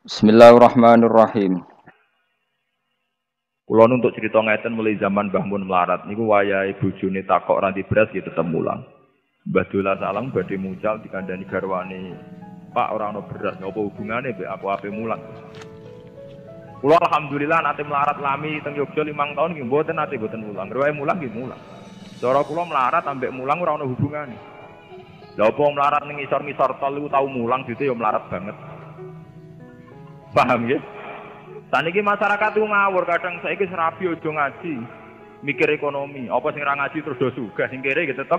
Bismillahirrahmanirrahim. Kula untuk cerita ngeten mulai zaman Mbah Mun melarat niku wayahe bojone takok ranti beras ya tetep mulang. Mbah Dola Salang badhe mucal dikandani garwane, "Pak, ora ana beras, apa hubungane mbek aku ape mulang?" Kula alhamdulillah nate melarat lami teng Yogya 5 tahun nggih mboten nate mboten mulang. Rewae mulang nggih mulang. Cara kula melarat ambek mulang ora ana hubungane. Lha apa melarat ning ngisor-ngisor tol iku tau mulang dite ya melarat banget. Paham nggih? Saniki masyarakat itu ngawur, kadang saiki serabi aja ngaji, mikir ekonomi. Apa sing ra ngaji terus do sugih, sing kere gitu tetep.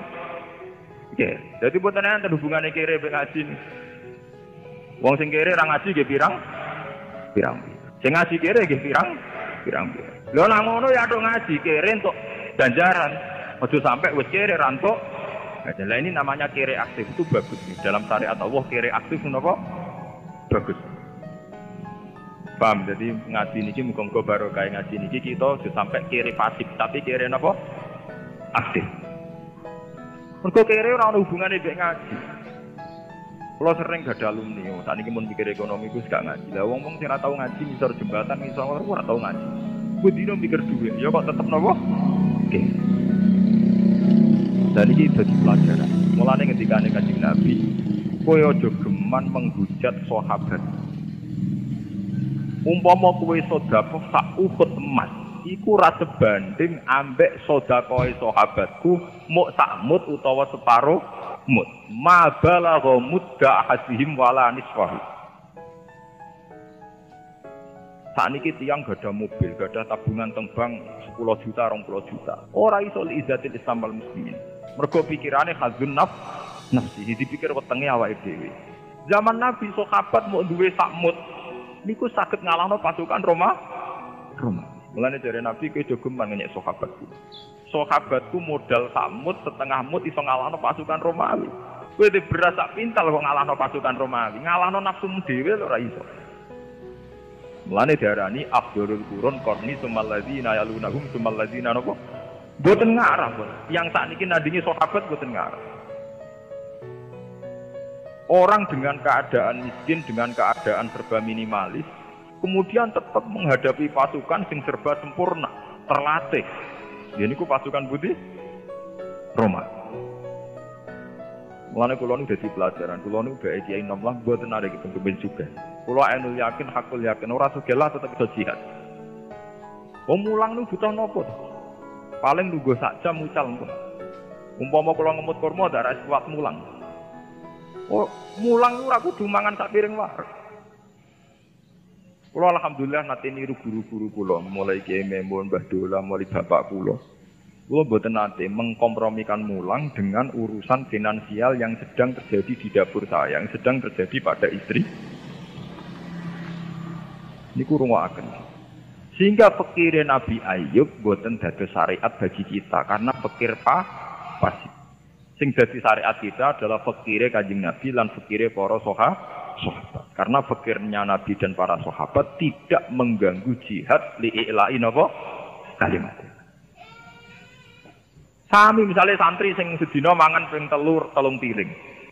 Oke. Jadi mboten enten hubungane kere mek ngaji. Wong sing kere ra ngaji nggih pirang? Pirang. Sing ngaji kere nggih pirang? Pirang. Lho nang ngono ya tok ngaji kere entuk ganjaran. Aja sampai wis kere ra entuk. Nah, ini namanya kere aktif itu bagus nih. Dalam syariat Allah kere aktif menapa? Bagus. Paham, jadi ngaji niki muga-muga barokah ngaji niki kita sudah sampai kiri pasif, tapi kiri napa? Aktif. Mergo kiri ora ana hubungane mbek ngaji. Kula sering gadah alumni, sakniki mun mikir ekonomi ku gak ngaji. Lah wong-wong sing ora tau ngaji ngisor jembatan ngisor ora tau ngaji. Ku dino mikir dhuwit, ya kok tetep napa? Oke. Dan iki dadi pelajaran. Mulane ngendikane Kanjeng Nabi, kowe aja geman menghujat sahabat. Umpama kowe sedekah sak uhud emas iku ora sebanding ambek sedekahe sahabatku muk sak mut utawa separo mut ma balagha mudda ahadihim wala nisfahu. Sakniki tiyang gadah mobil, gadah tabungan teng bank 10 juta, 20 juta. Ora iso izatil Islam wal muslimin. Mergo pikirane hadzun nafsi, dipikir wetenge awake dhewe. Zaman Nabi sahabat mau duwe sak mut niku saged ngalahno pasukan Roma. Mulane jare Nabi kowe jogeman ngenyek sahabatku. Sahabatku modal samut setengah mut iso ngalahno pasukan Romawi. Kowe di beras sak pintal kok ngalahno pasukan Romawi. Ngalahno nafsumu dhewe lho ora iso. Mulane diarani afdhalul qurun qarni sumal ladzina yalunahum sumal ladzina napa? Mboten ngarah, Bos. Yang sakniki nandingi sahabat mboten ngarah. Orang dengan keadaan miskin, dengan keadaan serba minimalis, kemudian tetap menghadapi pasukan sing serba sempurna, terlatih. Ini ku pasukan putih Roma. Mulane kula nu dadi pelajaran, kula nu bae kiai nom lah mboten arek kepen juga. Kula ainul yakin, hakul yakin, ora sugih tetep iso jihad. Wong mulang nu butuh nopo? Paling nunggu sak jam mucal pun. Umpama kula ngemut kurma dak kuat mulang. Oh, mulang ora kudu mangan sak piring wae. Kula alhamdulillah nate niru guru-guru kula, mulai Kiai Memun, Mbah Dola, mulai bapak kula. Kula mboten nate mengkompromikan mulang dengan urusan finansial yang sedang terjadi di dapur saya, yang sedang terjadi pada istri. Niku rungokaken. Sehingga fikire Nabi Ayub mboten dados syariat bagi kita karena fikir pasif. Sing dadi syariat kita adalah fikire Kanjeng Nabi lan fikire para sahabat. Karena fikirnya Nabi dan para sahabat tidak mengganggu jihad li'ila'i napa kalimat. Sami misalnya santri sing sedina mangan ping 3 piring.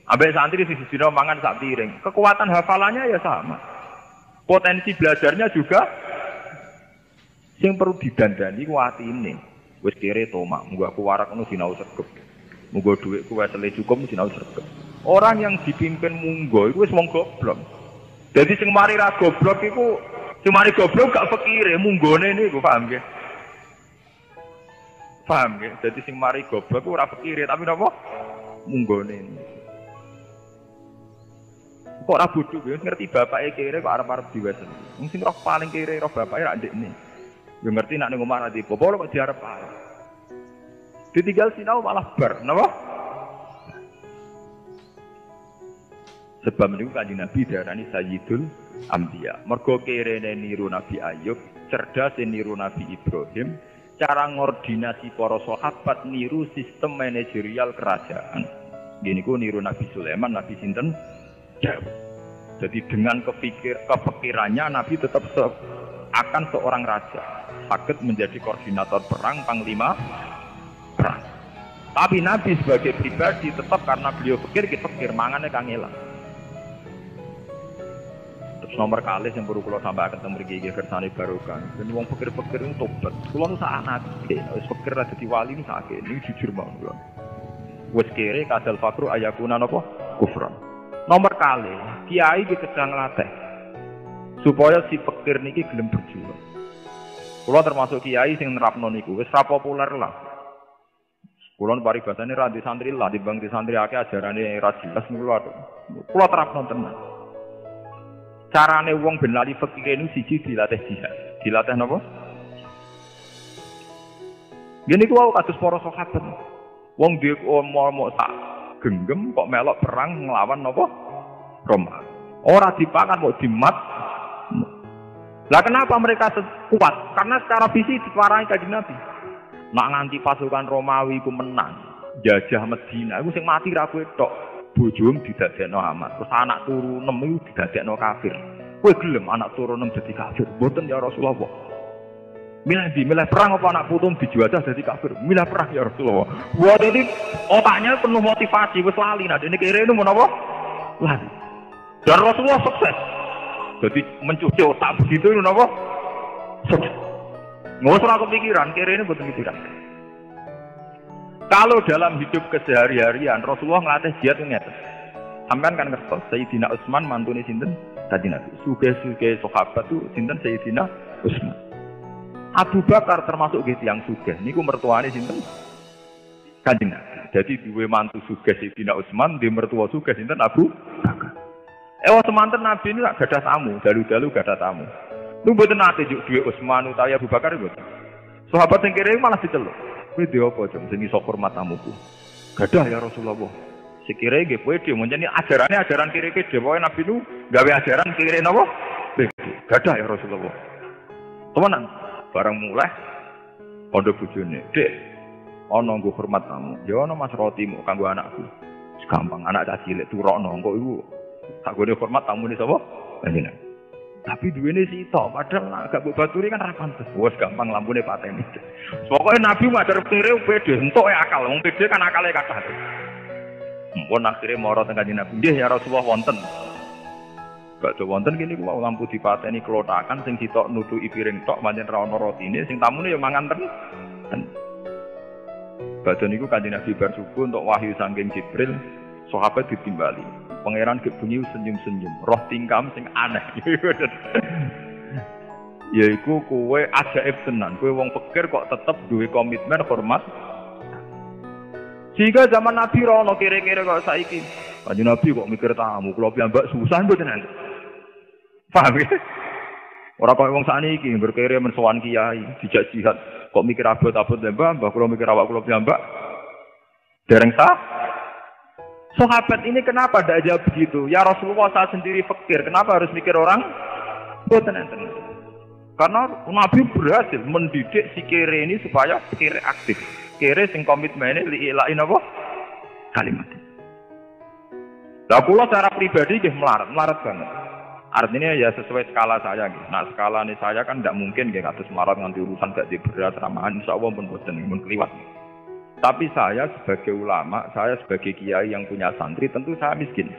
Ambek santri sing sedina mangan sak piring. Kekuatan hafalannya ya sama. Potensi belajarnya juga sing perlu didandani ku atine. Wis kere to mak, muga aku warak ngono sinau sregep. Munggo dhuwitku wesele cukup sinau sregep. Orang yang dipimpin munggo iku wis wong goblok. Dadi sing mari ra goblok iku sing mari goblok gak fikire munggone niku paham nggih. Paham nggih? Dadi sing mari goblok iku ora fikire tapi napa? Munggone. Kok ora bodho ya ngerti bapake kere kok arep-arep diwesen. Wong sing roh paling kere roh bapake ra ndekne. Yo ngerti nek ning omah ra dipopo kok diarep arep. Ditinggal sinau malah bar, napa? Sebab niku Kanjeng Nabi diarani Sayyidul Anbiya. Mergo kerene niru Nabi Ayub, cerdas niru Nabi Ibrahim, cara ngordinasi para sahabat niru sistem manajerial kerajaan. Nggih niku niru Nabi Sulaiman, Nabi sinten? Daud. Jadi dengan kepikirannya Nabi tetap akan seorang raja, sakit menjadi koordinator perang, panglima perang. Tapi Nabi sebagai pribadi tetap karena beliau pikir mangannya kangelan. Terus nomor kali yang perlu kula tambahkan teng mriki iki kersane barokah. Ben wong pikir-pikir itu tobat. Kula nu sak anake, wis pikir ra dadi wali nu sak ini jujur mawon kula. Wis kere kadal fakru ayakuna napa kufran. Nomor kali kiai iki sedang latih supaya si pikir niki gelem berjuang. Kula termasuk kiai sing nerapno niku wis ra populer lah. Kula paribasane ra di santri lah dibang di santri akeh ajarane ra jelas niku lho. Kula terapno tenan. Carane wong ben lali fikih niku siji dilatih jihad. Dilatih napa? Gini ku wau kados para sahabat. Wong duwe omong sak genggam kok melok perang nglawan napa? Roma. Ora dipangan kok dimat. Lah kenapa mereka kuat? Karena secara visi diparai kanjeng Nabi. Nak nganti pasukan Romawi ku menang, jajah Medina, iku sing mati ra kowe tok. Bojone didadekno amat. Terus anak turu 6 iku didadekno kafir. Kowe gelem anak turu 6 dadi kafir? Mboten ya Rasulullah. Milih perang apa anak putum dijuajah jadi kafir? Milih perang ya Rasulullah. Buat ini otaknya penuh motivasi, wis lali. Nah ini kira ini mau apa? Lali. Dan Rasulullah sukses. Jadi mencuci otak begitu itu apa? Sukses. Nggak usah kepikiran, kira ini bukan pikiran. Kalau dalam hidup kesehari-harian Rasulullah ngelatih jihad ini. Sampean kan ngertos, Sayyidina Utsman mantune sinten? Kanjeng Nabi. Sugih-sugih sahabat tuh sinten Sayyidina Utsman. Abu Bakar termasuk gitu yang sugih. Niku mertuane sinten? Kanjeng Nabi. Jadi duwe mantu sugih Sayyidina Utsman, di mertua sugih sinten Abu Bakar. Semanten Nabi ini gak gadah tamu, dalu-dalu gadah tamu. Lu mboten nate juk duwe Utsman utawa Abu Bakar mboten. Sahabat sing kere malah diceluk. Kowe dhewe apa jeng sing iso hormat tamuku? Gadah ya Rasulullah. Sekire nggih pede menjane ajaran kire-kire dhewe Nabi nu gawe ajaran kire napa? Gadah ya Rasulullah. Temenan. Barang mulai pondok bojone, Dek, ana nggo hormat tamu. Ya ana Mas Rotimu kanggo anakku. Gampang anak cah cilik turokno kok iku. Tak gone hormat tamune sapa? Panjenengan. Tapi duwene sitok, padahal gak mbok baturi kan ra pantes. Wes gampang lampune pateni. Pokoke Nabi majar kire pede, entuk akal. Wong pede kan akale kathah. Mun akhire mara teng Kanjeng Nabi, nggih ya Rasulullah wonten. Gak ada wonten gini ku mau lampu dipateni klotakan sing sitok nuduki piring tok pancen ra ono rotine sing tamune ya mangan ten. Badan niku Kanjeng Nabi bar subuh untuk wahyu saking Jibril, sahabat ditimbali. Pangeran ge bunyi senyum-senyum, roh tingkam sing aneh. Yaiku kowe ajaib tenan, kowe wong pikir kok tetep duwe komitmen hormat. Jika zaman Nabi rono kira-kira kok saiki. Kanjeng Nabi kok mikir tamu, kula piyambak susah mboten enten. Paham ya? Ora kaya wong sakniki berkere men sowan kiai, dijak jihad, kok mikir abot-abot mbah kula mikir awak kula piyambak. Dereng sah. Sahabat ini kenapa ndak jawab begitu? Ya Rasulullah saya sendiri pikir, kenapa harus mikir orang? Mboten enten. Karena Nabi berhasil mendidik si kere ini supaya kere aktif. Kere sing komitmene li ilahi napa? Kalimat. Lah kula secara pribadi nggih melarat banget. Artinya ya sesuai skala saya nggih. Nah, skala ini saya kan tidak mungkin nggih kados melarat nganti urusan gak berat ramahan insyaallah pun boten mun kliwat. Tapi saya sebagai ulama, saya sebagai kiai yang punya santri tentu saya miskin.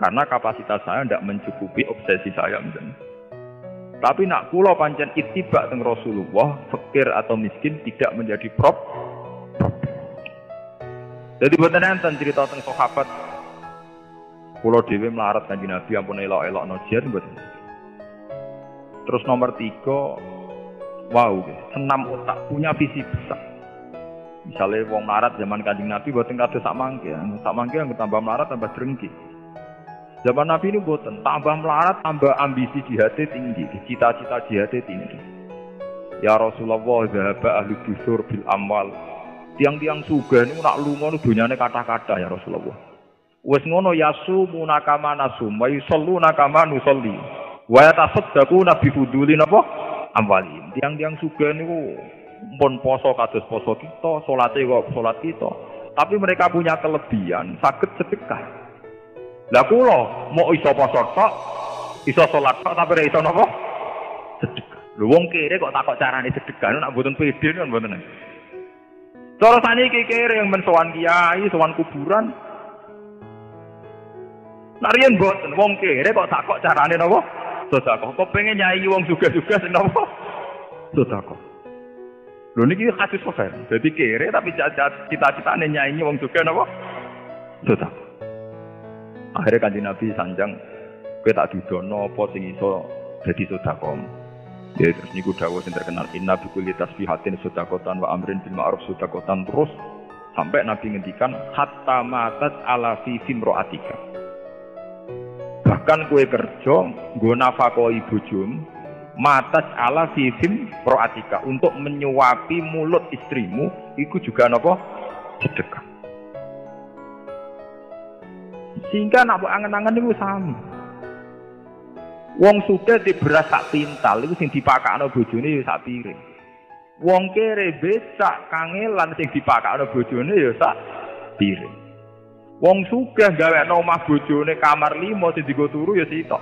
Karena kapasitas saya tidak mencukupi obsesi saya misalnya. Tapi nak kula pancen ittiba teng Rasulullah, fakir atau miskin tidak menjadi problem. Jadi boten enten cerita teng sahabat kula dhewe melarat kanjeng Nabi ampun elok-elokno jihad mboten. Terus nomor 3 wow, senam otak, punya visi besar. Misalnya wong melarat zaman kanjeng Nabi mboten kados sak mangke. Sak mangke yang tambah melarat tambah drengki. Zaman Nabi ini mboten, tambah melarat tambah ambisi jihadnya tinggi, cita-cita jihadnya tinggi. Ya Rasulullah zahaba ahli dusur bil amwal. Tiang-tiang sugih niku nak lunga niku donyane kata-kata ya Rasulullah. Wis ngono yasumuna kama nasum wa yusalluna kama nusalli wa yatasaddaquna bi fuduli napa amwalihim. Tiang-tiang sugih niku pun poso kados poso kita, salate kok salat kita. Tapi mereka punya kelebihan saged sedekah. Lah kula mau iso poso tok, iso salat tok tapi ora iso napa? Sedekah. Lho wong kere kok takok carane sedekah nek mboten pede kan mboten. Cara saniki kere yang men sowan kiai, sowan kuburan. Nek riyen mboten wong kere kok takok carane napa? sedekah. Kok pengen nyai wong sugih-sugih sing napa? Sedekah. Lho niki hadis sahih. Dadi kere tapi cita-citane nyai wong sugih napa? Sedekah. Akhirnya Kanjeng Nabi sanjang kowe tak didono apa sing iso dadi sedekah. Ya terus niku dawuh sing terkenal inna bi kulli tasbihatin sedekatan wa amrin bil ma'ruf sedekatan terus sampai Nabi ngendikan hatta matat ala fi fimroatika. Bahkan kue kerja nggo nafakoi bojomu matas ala fi fimroatika untuk menyuapi mulut istrimu iku juga napa sedekah. Sehingga nak angen-angen niku sami. Wong sugih di beras sak pintal iku sing dipakakno bojone ya sak piring. Wong kere becak kangelan sing dipakakno bojone ya sak piring. Wong sugih gawekno omah bojone kamar 5 sing digo turu ya sitok.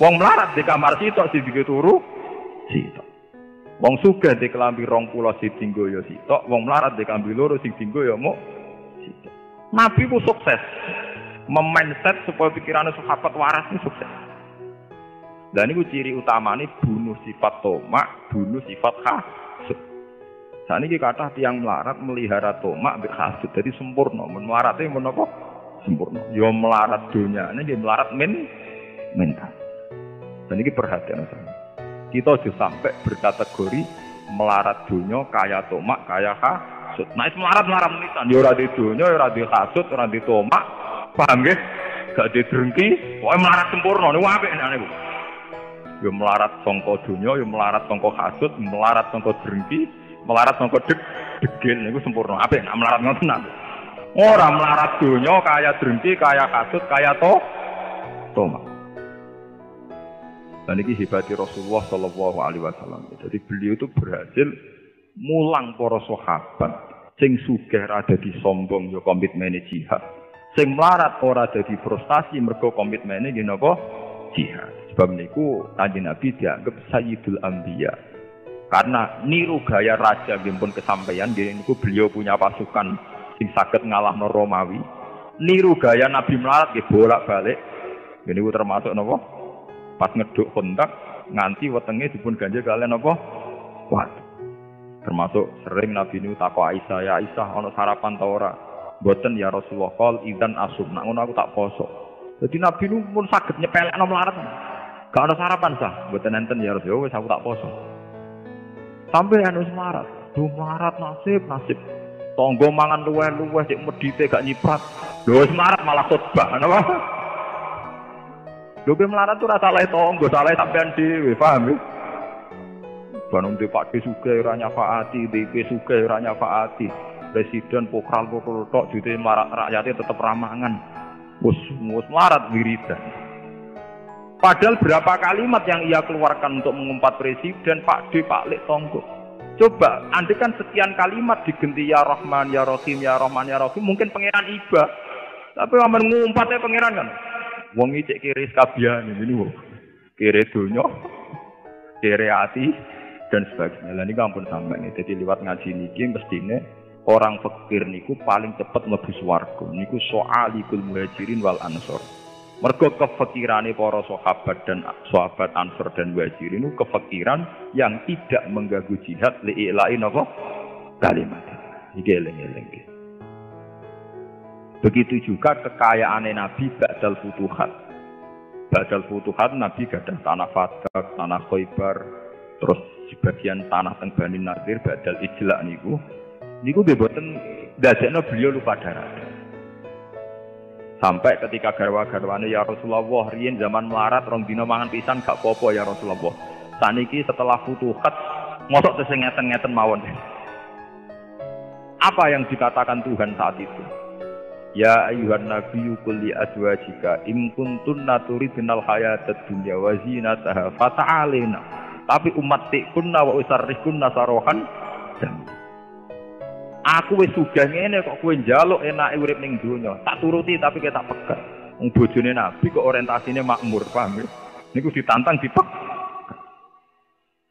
Wong melarat di kamar sitok sing digo turu sitok. Wong sugih di kelambi 20 sing dienggo ya sitok, wong melarat di kelambi 2 sing dienggo ya mok sitok. Nabi ku sukses memindset supaya pikirannya sahabat waras ini sukses. Dan ini ciri utamanya bunuh sifat tomak, bunuh sifat hasud. Saat ini kata tiang melarat melihara tomak ambek hasud, jadi sempurna. Melaratnya menapa? Sempurna. Yo melarat dunia ini dia melarat mental. Dan ini perhatian saya. Kita sudah sampai berkategori melarat dunia kaya tomak, kaya hasud. Nah itu melarat menitan. Yo ora di dunia, yo ora di hasud, ora di tomak. Paham nggih? Gak di drengki, pokoke melarat sempurna niku apik nek niku. Yo melarat sangka dunya, yo melarat sangka hasud, melarat sangka drengki, melarat sangka degil niku sempurna. Apik nek melarat ngoten niku. Ora melarat dunya kaya drengki, kaya hasud, kaya tomak. Dan ini hebati Rasulullah sallallahu alaihi wasallam. Jadi beliau itu berhasil mulang para sahabat sing sugih ada di sombong yo komitmene jihad. Sing melarat ora dadi frustasi mergo komitmene nggih napa jihad. Sebab niku Kanjeng Nabi dianggap Sayyidul Anbiya. Karena niru gaya raja nggih pun kesampaian nggih niku beliau punya pasukan sing saged ngalahno Romawi. Niru gaya Nabi melarat nggih bolak-balik. Nggih niku termasuk napa? Pas ngeduk kontak nganti wetenge dipun ganjel kalian napa? Wah. Termasuk sering Nabi niku takok Aisyah, "Ya Aisyah, ana sarapan ta ora?" Boten ya Rasulullah qol idzan asum nak ngono aku tak poso. Dadi Nabi nu pun saged nyepelekno melarat. Gak ana sarapan sah, boten enten ya Rasulullah wis aku tak poso. Sampai anu melarat, duh melarat nasib. Tonggo mangan luweh-luweh cek medhite gak nyiprat. Lho wis melarat malah khotbah napa? Lho melarat tuh ora salah tonggo, salah sampean dhewe, paham ya? Banung di Pak Sugih ora nyafaati, DP Sugih ora nyafaati. Presiden pokral tok jute rakyatnya tetap ramangan. Wis melarat wiridan. Padahal berapa kalimat yang ia keluarkan untuk mengumpat presiden, Pak D, Pak Lek Tonggo. Coba, andai kan sekian kalimat digenti ya Rahman, ya Rahim, ya Rahman, ya Rahim, mungkin pangeran iba. Tapi aman ngumpatnya pangeran kan. Wong iki cek kiri kabian ini lho. Kiri donya, kiri ati dan sebagainya. Lah niki ampun sampeyan. Dadi liwat ngaji niki mestine orang fakir niku paling cepat mlebu swarga. Niku so'alikul muhajirin wal ansor. Mergo kefakirane para sahabat dan sahabat ansor dan muhajirin niku kefakiran yang tidak mengganggu jihad li'ilai napa kalimat. Iki eling-eling. Begitu juga kekayaane Nabi ba'dal futuhat. Ba'dal futuhat Nabi gadah tanah Fadak, tanah Khaibar, terus sebagian tanah teng Bani Nadir ba'dal ijla niku. Niku beboten ndadekno beliau lupa darah. Sampai ketika garwa-garwane ya Rasulullah riyen zaman melarat rong dina mangan pisan gak apa-apa ya Rasulullah. Saniki setelah futuhat mosok sing ngeten-ngeten mawon. Apa yang dikatakan Tuhan saat itu? Ya ayyuhan nabiyyu qul li azwajika in kuntunna turidnal hayatad dunya wa zinataha fata'alina. Tapi umat tikunna wa usarrikunna sarohan jamil. Aku wis sugih ngene kok kowe njaluk enake urip ning donya. Tak turuti tapi kita pegat. Wong bojone Nabi kok orientasine makmur, paham ya? Niku ditantang dipek.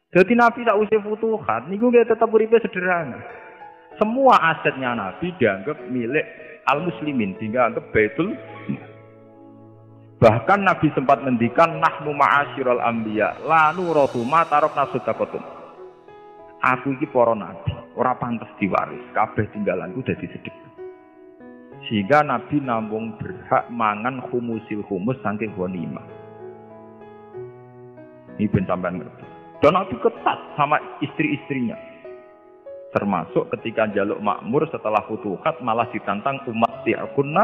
Jadi Nabi tak usih futuhat, niku nggih tetep uripe sederhana. Semua asetnya Nabi dianggap milik al-muslimin, dianggap baitul. Bahkan Nabi sempat ngendikan nahnu ma'asyiral anbiya la nurathu ma tarakna sadaqatun. Aku iki para nabi, ora pantes diwaris, kabeh tinggalanku dadi sedekah. Sehingga Nabi namung berhak mangan khumusil khumus saking ghanimah. Ini ben sampean ngerti. Dan Nabi ketat sama istri-istrinya. Termasuk ketika njaluk makmur setelah futuhat malah ditantang umat ti'akunna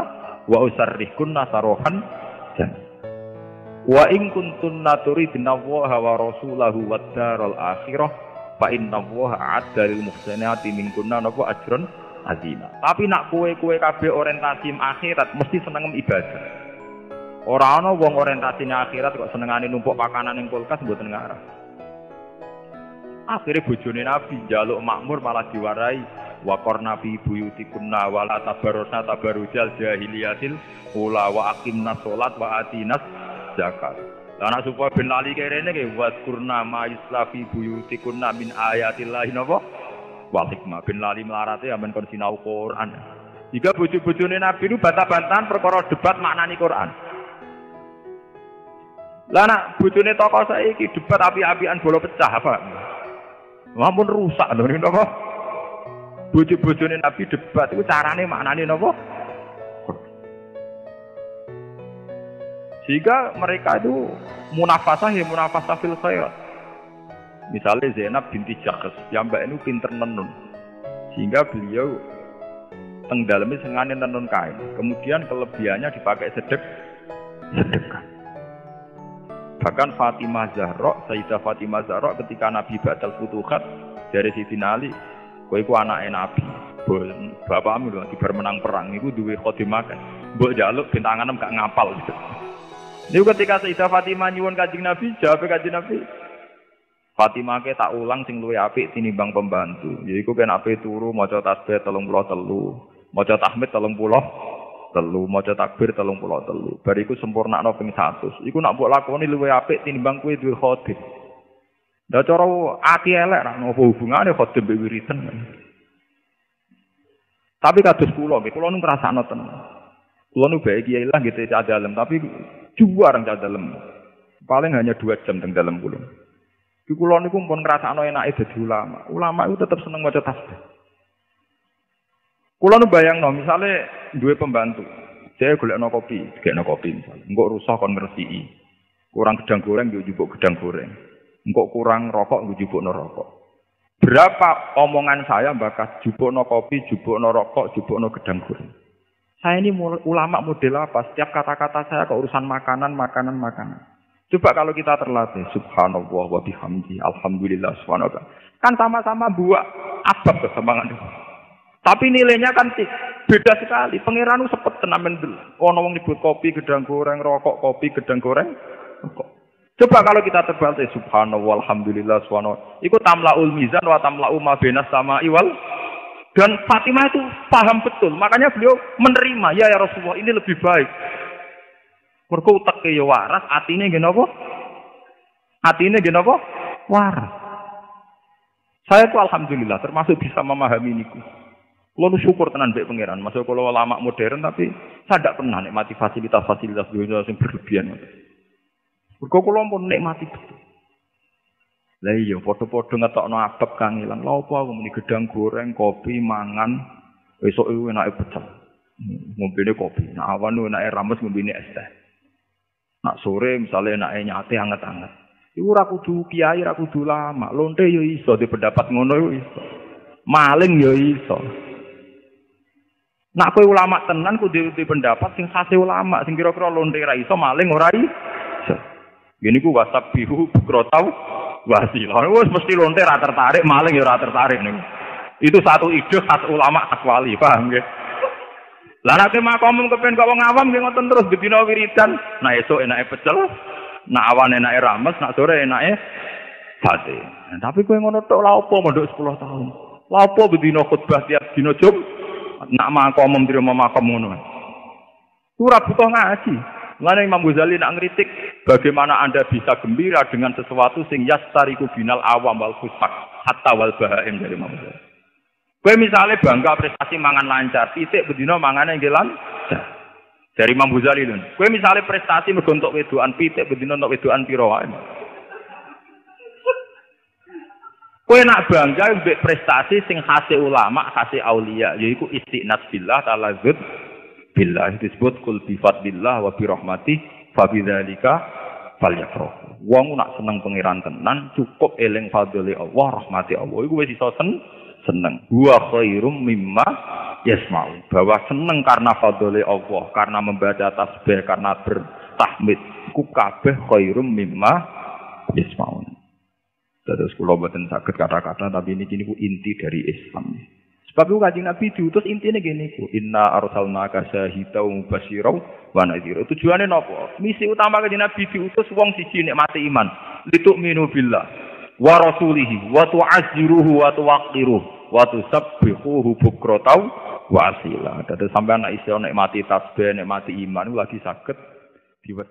wa usarrihkunna sarohan dan wa in kuntunna turidna Allaha wa rasulahu wad daral akhirah fa inna Allaha a'adda lil muhsinati minkunna napa ajrun azima. Tapi nak kowe-kowe kabeh orientasi akhirat mesti seneng ibadah. Ora ana wong orientasine akhirat kok senengane numpuk pakanan ning kulkas mboten ngarah. Akhirnya bojone Nabi njaluk makmur malah diwarai wa qarna fi buyutikunna wa la tabarrusna tabarrujal jahiliyatil ula wa aqimna sholat wa atinas zakat. Lah nek supaya ben lali kerene nggih waskurna ma yuslafi buyutikunna min ayatillahi napa wal hikmah ben lali melarate amen kon sinau Quran. Jika bojo-bojone Nabi itu bantah-bantahan perkara debat maknani Quran. Lah nek bojone tokoh saiki debat api-apian bola pecah apa? Mampun rusak lho napa? Bojo-bojone Nabi debat iku carane maknane napa? Sehingga mereka itu munafasah fil khairat. Misalnya Zainab binti Jahsh, yang mbak ini pinter nenun. Sehingga beliau teng daleme sengane nenun kain. Kemudian kelebihannya dipakai sedekah. Bahkan Fatimah Zahra, Sayyidah Fatimah Zahra ketika Nabi batal futuhat dari Sidina Ali, kowe iku anake Nabi. Bapakmu lho dibar menang perang iku duwe khadimah kan. Mbok njaluk bintanganem gak ngapal gitu. Niku ketika Sayyidah Fatimah nyuwun Kanjeng Nabi, jawab Kanjeng Nabi, Fatimah ke tak ulang sing luwih apik tinimbang pembantu. Yaiku kan apik turu maca tasbih 33, maca tahmid 33, maca takbir 33. Bariku sempurnakno ping 100. Iku nak mbok lakoni luwih apik tinimbang kowe duwe khadim. Lah cara ati elek ra ono hubungane khadim mbek wiridan. Tapi kados kula nu ngrasakno tenan. Kula nu bae kiai lah gitu cah dalem, tapi juwareng cah dalem. Paling hanya 2 jam teng dalem kula. Ki kula niku pun ngrasakno enake dadi ulama. Ulama itu tetap seneng maca tasbih. Kula nu bayangno misale duwe pembantu. Saya golekno kopi misalnya. Engko rusak kon ngresiki. Kurang gedang goreng yo njupuk gedang goreng. Engko kurang rokok nggo njupukno rokok. Berapa omongan saya bakas jupukno kopi, jupukno rokok, jupukno gedang goreng. Saya ini ulama model apa? Setiap kata-kata saya ke urusan makanan. Coba kalau kita terlatih, subhanallah wa bihamdi, alhamdulillah subhanallah. Kan sama-sama buat abab kesemangan itu. Tapi nilainya kan beda sekali. Pangeran itu sepet tenamen dulu. Ono wong nyebut kopi, gedang goreng, rokok, kopi, gedang goreng, rokok. Coba kalau kita terbalik, subhanallah, alhamdulillah subhanallah. Iku tamlaul mizan wa tamlau ma bainas sama'i wal. Dan Fatimah itu paham betul. Makanya beliau menerima, ya Rasulullah ini lebih baik. Mergo uteke ya waras, atine nggih napa? Atine nggih napa? Waras. Saya itu alhamdulillah termasuk bisa memahami niku. Kulo syukur tenan mbek pangeran. Masuk kulo ulama modern tapi saya tidak pernah nikmati fasilitas dunia sing berlebihan. Mergo kulo pun nikmati betul. Lah iya padha-padha ngetokno abab kang ilang. Lha opo aku muni gedang goreng, kopi, mangan, esuk iku enake pecel. Ngombene kopi, nak awan enake rames ngombene es teh. Nak sore misalnya enake nyate anget-anget. Iku ora kudu kiai, ora kudu lama. Lonte yo iso di pendapat ngono yo iso. Maling yo iso. Nak kowe ulama tenan kudu di pendapat sing khase ulama, sing kira-kira lonte ra iso, maling ora iso. Ngene iku WhatsApp biru bukro tau wasilah. Wes mesti lonte ra tertarik, maling ya ra tertarik niku. Itu satu ide khas ulama khas wali, paham nggih? Lah nek makom kepen kok wong awam nggih ngoten terus bedina wiridan. Nah esuk enake pecel, nak awan enake rames, nak sore enake sate. Nah, tapi kowe ngono tok lha opo mondok 10 tahun. Lha opo bedina khutbah tiap dina Jum? Nak makom mrimo makom ngono. Ora butuh ngaji. Lan Imam Ghazali nak ngritik bagaimana Anda bisa gembira dengan sesuatu sing yastariku binal awam wal fusak hatta wal bahaim dari Imam Ghazali. Kowe misale bangga prestasi mangan lancar, titik bedina mangane nggih lancar. Dari Imam Ghazali lho. Kowe misale prestasi mergo entuk wedokan pitik, bendina entuk wedokan pira wae. Kowe nak bangga mbek prestasi sing khase ulama, khase aulia, yaiku istiqnas billah, talazzud billah. Disebut kul bi fadlillah wa bi rahmatih fa bidzalika falyafrah. Wong nak seneng pangeran tenan cukup eling fadhile Allah, rahmati Allah. Iku wis iso seneng. Wa khairum mimma yasma'u. Bahwa seneng karena fadhole Allah, karena membaca tasbih, karena bertahmid, ku kabeh khairum mimma yasma'u. Terus kula boten saged kata-kata tapi ini ku inti dari Islam. Sebab itu Kanjeng Nabi diutus intine ngene iku, inna arsalnaka syahidan mubasysiran wa nadhira. Tujuane napa? Misi utama Kanjeng Nabi diutus wong siji nek mati iman, litu'minu billah wa rasulihi wa tu'azziruhu wa tuwaqqiruhu wa tusabbihuhu bukratan wa asila. Dadi sampeyan nek iso nek mati tasbih, nek mati iman lagi saged diwes